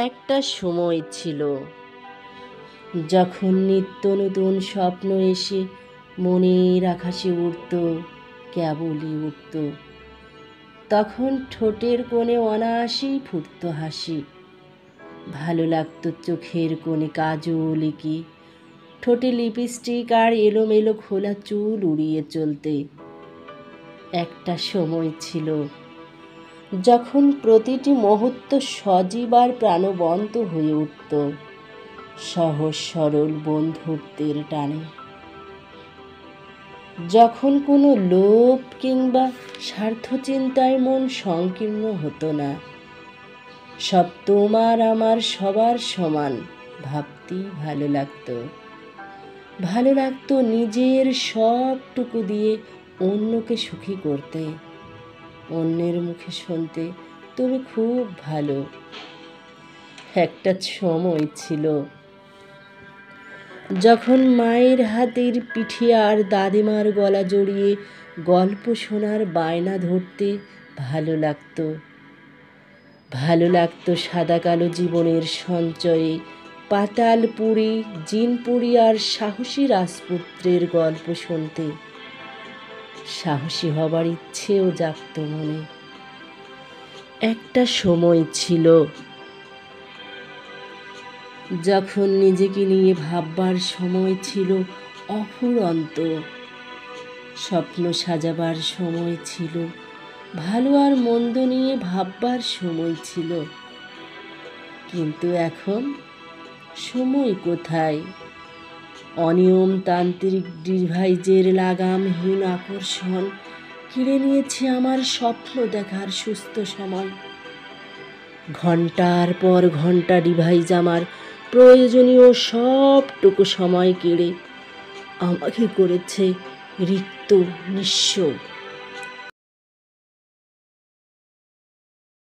একটা সময় ছিল যখন নিত্য নতুন স্বপ্ন এসে মনের আকাশে উড়ত, কেবলই উঠত। তখন ঠোঁটের কোণে অনায়াসেই ফুটত হাসি, ভালো লাগতো চোখের কোণে কাজল এঁকে, ঠোঁটে লিপস্টিক আর এলোমেলো খোলা চুল উড়িয়ে চলতে। একটা সময় ছিল যখন প্রতিটি মুহূর্ত সজীব আর প্রাণবন্ত হয়ে উঠত, সহজ সরল বন্ধুত্বের টানে। যখন কোনো লোভ কিংবা স্বার্থচিন্তায় মন সংকীর্ণ হতো না, সব তোমার আমার সবার সমান ভাবতেই ভালো লাগতো। ভালো লাগতো নিজের সবটুকু দিয়ে অন্যকে সুখী করতে, অন্যের মুখে শুনতে তুমি খুব ভালো। একটা সময় ছিল যখন মায়ের হাতের পিঠে আর দাদিমার গলা জড়িয়ে গল্প শোনার বায়না ধরতে ভালো লাগতো। ভালো লাগতো সাদা কালো জীবনের সঞ্চয়ে পাতালপুরী, জিনপুরী আর সাহসী রাজপুত্রের গল্প শুনতে। সাহসী হবার ইচ্ছেও জাগতো মনে। একটা সময় ছিল যখন নিজেকে নিয়ে ভাববার সময় ছিল অফুরন্ত, স্বপ্ন সাজাবার সময় ছিল, ভালো আর মন্দ নিয়ে ভাববার সময় ছিল। কিন্তু এখন সময় কোথায়? অনিয়মতান্ত্রিক ডিভাইসের লাগামহীন আকর্ষণ কেড়ে নিয়েছে আমার স্বপ্ন দেখার সুস্থ সময়। ঘন্টার পর ঘন্টা ডিভাইস আমার প্রয়োজনীয় সবটুকু সময় কেড়ে আমাকে করেছে রিক্ত, নিঃস্ব।